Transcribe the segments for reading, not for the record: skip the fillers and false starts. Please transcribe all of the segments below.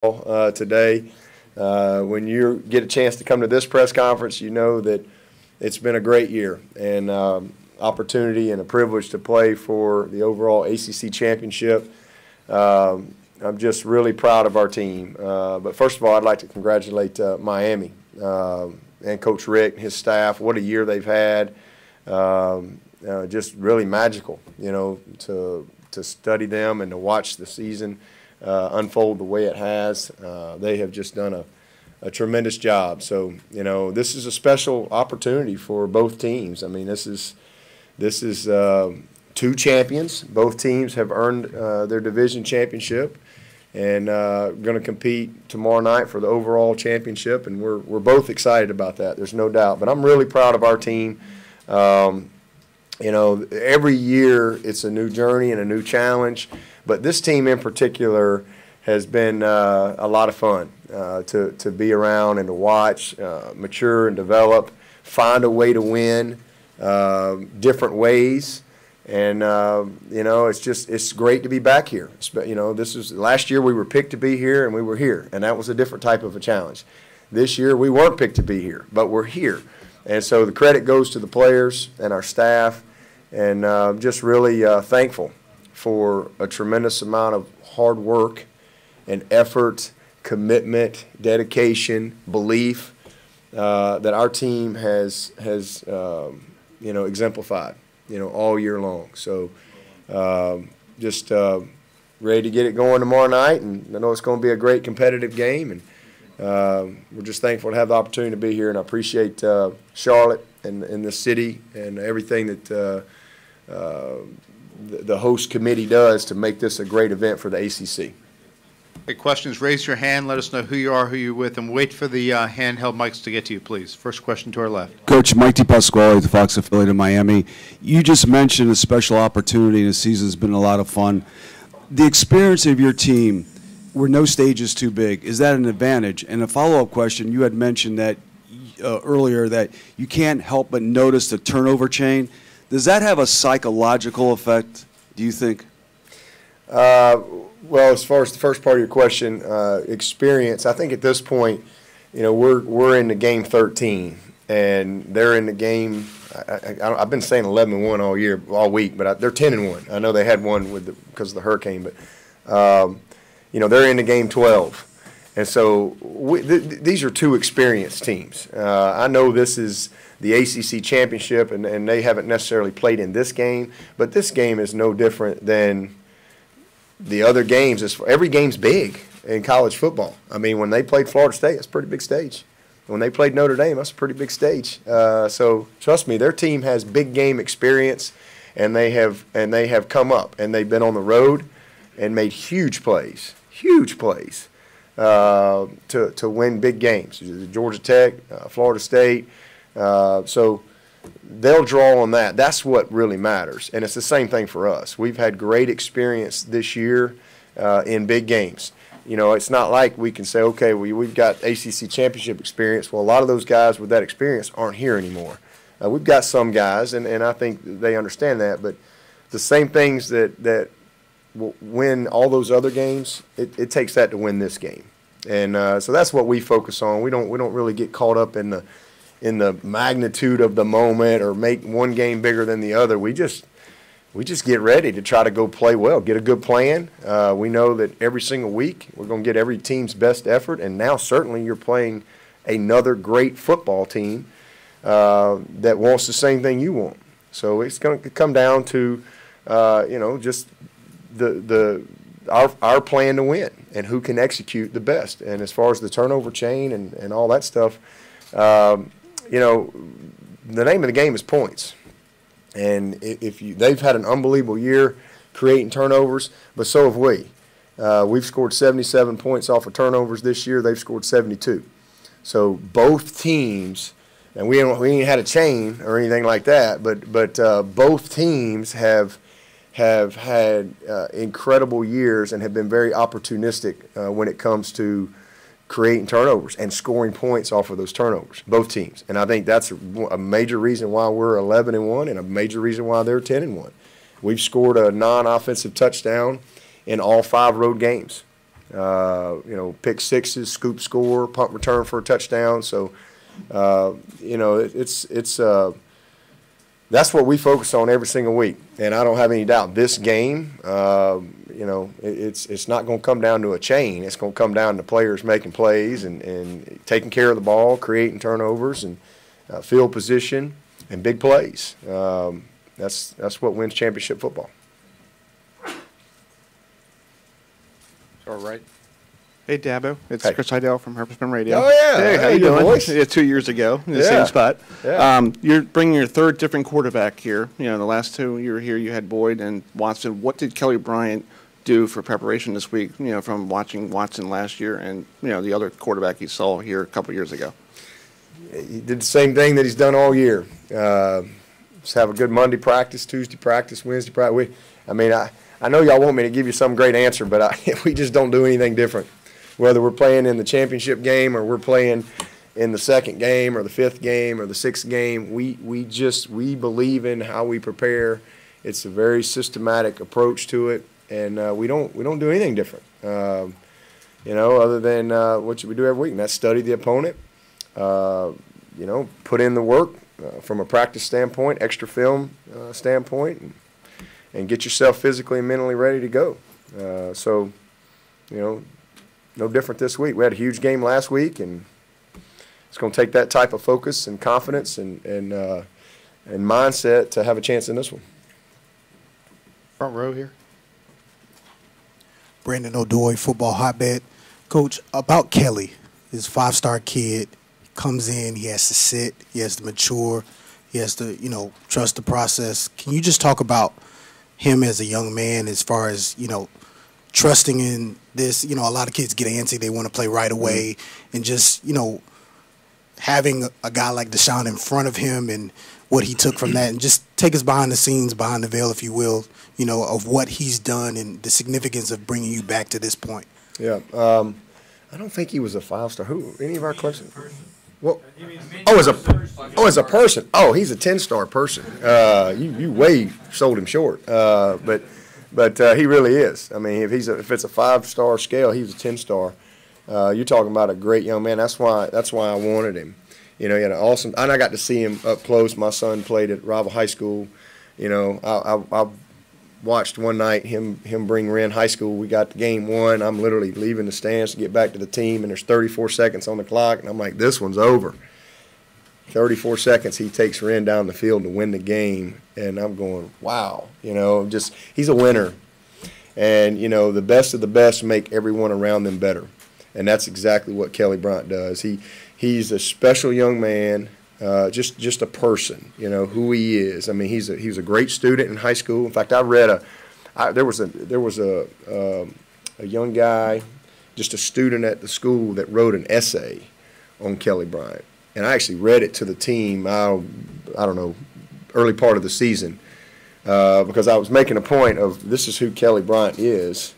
today. When you get a chance to come to this press conference, you know that it's been a great year and opportunity and a privilege to play for the overall ACC championship. I'm just really proud of our team. But first of all, I'd like to congratulate Miami and Coach Rick and his staff. What a year they've had. Just really magical, to study them and to watch the season unfold the way it has. They have just done a tremendous job. So, this is a special opportunity for both teams. I mean, this is two champions. Both teams have earned their division championship and going to compete tomorrow night for the overall championship, and we're both excited about that. There's no doubt. But I'm really proud of our team. Every year it's a new journey and a new challenge, but this team in particular has been a lot of fun to be around and to watch, mature and develop, find a way to win different ways. And, it's great to be back here. This is last year we were picked to be here and we were here, and that was a different type of a challenge. This year we weren't picked to be here, but we're here. And so the credit goes to the players and our staff, and just really thankful for a tremendous amount of hard work and effort, commitment, dedication, belief that our team has exemplified, all year long. So just ready to get it going tomorrow night, and I know it's going to be a great competitive game, and we're just thankful to have the opportunity to be here, and I appreciate Charlotte and the city and everything that the host committee does to make this a great event for the ACC. Okay, questions, raise your hand, let us know who you are, who you're with, and wait for the handheld mics to get to you, please. First question to our left. Coach, Mike DePasquale, the Fox affiliate in Miami. You just mentioned a special opportunity, and the season's been a lot of fun. The experience of your team, where no stage is too big, is that an advantage? And a follow-up question, you had mentioned that earlier that you can't help but notice the turnover chain. Does that have a psychological effect, do you think? Well, as far as the first part of your question, experience, I think at this point, we're in the game 13, and they're in the game. I've been saying 11-1 all week, but they're 10-1. I know they had one because of the hurricane, but they're in the game 12. And so these are two experienced teams. I know this is the ACC championship, and they haven't necessarily played in this game, but this game is no different than the other games. Every game's big in college football. I mean, when they played Florida State, that's a pretty big stage. When they played Notre Dame, that's a pretty big stage. So trust me, their team has big game experience, and they have come up, and they've been on the road and made huge plays to win big games. Georgia Tech, Florida State. So they'll draw on that. That's what really matters, and it's the same thing for us. We've had great experience this year in big games. It's not like we can say, okay, we've got ACC championship experience. Well, a lot of those guys with that experience aren't here anymore. We've got some guys, and I think they understand that, but the same things that will win all those other games, it takes that to win this game. And so that's what we focus on. We don't really get caught up in the magnitude of the moment or make one game bigger than the other. We just get ready to try to go play well, get a good plan. We know that every single week we're going to get every team's best effort, and now certainly you're playing another great football team that wants the same thing you want. So it's going to come down to just our plan to win and who can execute the best. And as far as the turnover chain and all that stuff, the name of the game is points. And they've had an unbelievable year creating turnovers, but so have we. We've scored 77 points off of turnovers this year. They've scored 72. So both teams, and we ain't had a chain or anything like that, but both teams have had incredible years and have been very opportunistic when it comes to creating turnovers and scoring points off of those turnovers, both teams. And I think that's a major reason why we're 11-1 and a major reason why they're 10-1. We've scored a non-offensive touchdown in all 5 road games. Pick sixes, scoop score, punt return for a touchdown. So, that's what we focus on every single week. And I don't have any doubt this game, it's not going to come down to a chain. It's going to come down to players making plays and taking care of the ball, creating turnovers and field position and big plays. That's what wins championship football. All right. Hey, Dabo. It's Hey. Chris Heidel from Herpesman Radio. Oh, yeah. Hey, how Hey, you good doing? voice. Yeah, 2 years ago in the Yeah. same spot. Yeah. You're bringing your third different quarterback here. The last two you were here, you had Boyd and Watson. What did Kelly Bryant do for preparation this week, from watching Watson last year and, the other quarterback you saw here a couple years ago? He did the same thing that he's done all year. Just have a good Monday practice, Tuesday practice, Wednesday practice. I know y'all want me to give you some great answer, but we just don't do anything different. Whether we're playing in the championship game or we're playing in the second game or the fifth game or the sixth game, we believe in how we prepare. It's a very systematic approach to it, and we don't do anything different. Other than what we do every week, and that's study the opponent. Put in the work from a practice standpoint, extra film standpoint, and get yourself physically and mentally ready to go. No different this week. We had a huge game last week, and it's going to take that type of focus and confidence and mindset to have a chance in this one. Front row here. Brandon O'Doy, football hotbed. Coach, about Kelly, his 5-star kid, comes in, he has to sit, he has to mature, he has to, trust the process. Can you just talk about him as a young man as far as, trusting in this? A lot of kids get antsy, they want to play right away, and just, having a guy like Deshaun in front of him and what he took from that, and just take us behind the scenes, behind the veil, if you will, of what he's done and the significance of bringing you back to this point. Yeah. I don't think he was a 5-star. Who? Any of our Clemson? Well, as a person. Oh, he's a 10-star person. You way sold him short. But he really is. If it's a 5-star scale, he's a 10-star. You're talking about a great young man. That's why I wanted him. He had an awesome. And I got to see him up close. My son played at Rival High School. I watched one night him bring Wren High School. We got the game won. I'm literally leaving the stands to get back to the team, and there's 34 seconds on the clock, and I'm like, this one's over. 34 seconds, he takes Wren down the field to win the game, and I'm going, wow. He's a winner. And, the best of the best make everyone around them better. And that's exactly what Kelly Bryant does. He's a special young man. Just a person, who he is. He was a great student in high school. In fact, I read there was a young guy, just a student at the school, that wrote an essay on Kelly Bryant, and I actually read it to the team. I don't know, early part of the season, because I was making a point of this is who Kelly Bryant is,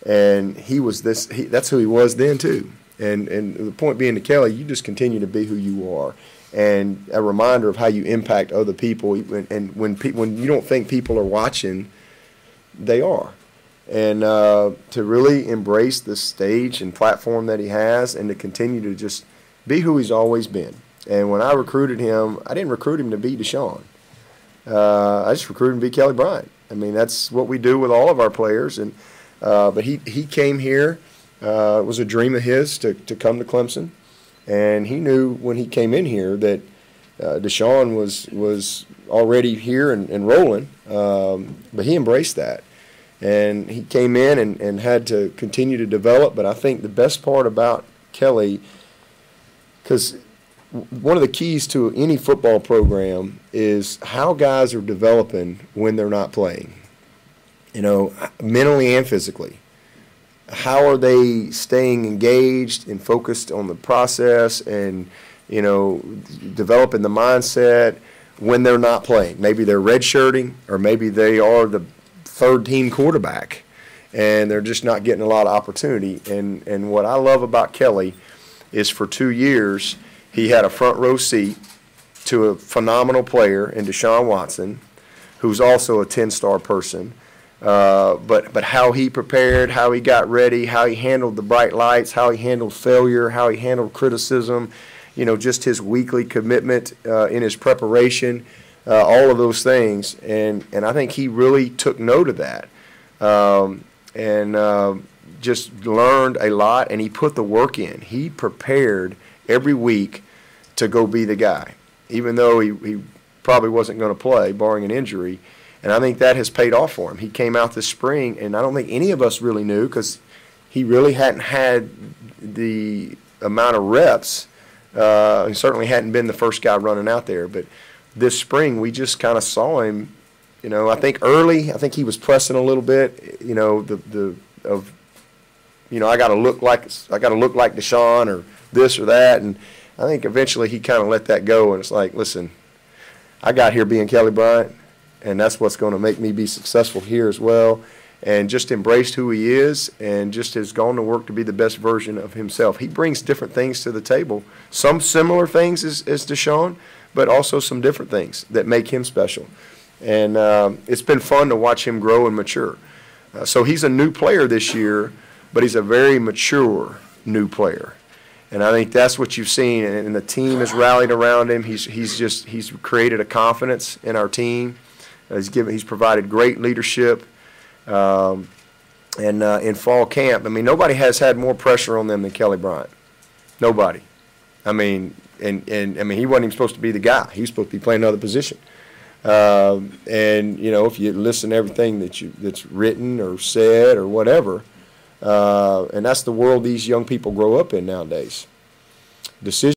and that's who he was then too. And the point being to Kelly, you just continue to be who you are. And a reminder of how you impact other people. And when you don't think people are watching, they are. And to really embrace the stage and platform that he has, and to continue to just be who he's always been. And when I recruited him, I didn't recruit him to be Deshaun. I just recruited him to be Kelly Bryant. That's what we do with all of our players. And but he came here. It was a dream of his to come to Clemson. And he knew when he came in here that Deshaun was already here and rolling, but he embraced that. And he came in and had to continue to develop. But I think the best part about Kelly, because one of the keys to any football program is how guys are developing when they're not playing, mentally and physically. How are they staying engaged and focused on the process and, developing the mindset when they're not playing? Maybe they're redshirting, or maybe they are the third-team quarterback, and they're just not getting a lot of opportunity. And what I love about Kelly is for 2 years he had a front-row seat to a phenomenal player in Deshaun Watson, who's also a 10-star person. But how he prepared, how he got ready, how he handled the bright lights, how he handled failure, how he handled criticism, just his weekly commitment in his preparation, all of those things. And I think he really took note of that and just learned a lot, and he put the work in. He prepared every week to go be the guy, even though he probably wasn't going to play, barring an injury. And I think that has paid off for him. He came out this spring, and I don't think any of us really knew, because he really hadn't had the amount of reps. He certainly hadn't been the first guy running out there. But this spring, we just kind of saw him. I think early, I think he was pressing a little bit. I got to look like Deshaun or this or that, and I think eventually he kind of let that go. And it's like, listen, I got here being Kelly Bryant, and that's what's going to make me be successful here as well, and just embraced who he is and just has gone to work to be the best version of himself. He brings different things to the table, some similar things as Deshaun, but also some different things that make him special. And it's been fun to watch him grow and mature. So he's a new player this year, but he's a very mature new player. And I think that's what you've seen, and the team has rallied around him. He's created a confidence in our team. He's provided great leadership, and in fall camp, nobody has had more pressure on them than Kelly Bryant. Nobody. And he wasn't even supposed to be the guy. He was supposed to be playing another position. If you listen to everything that's written or said or whatever, and that's the world these young people grow up in nowadays. Decision.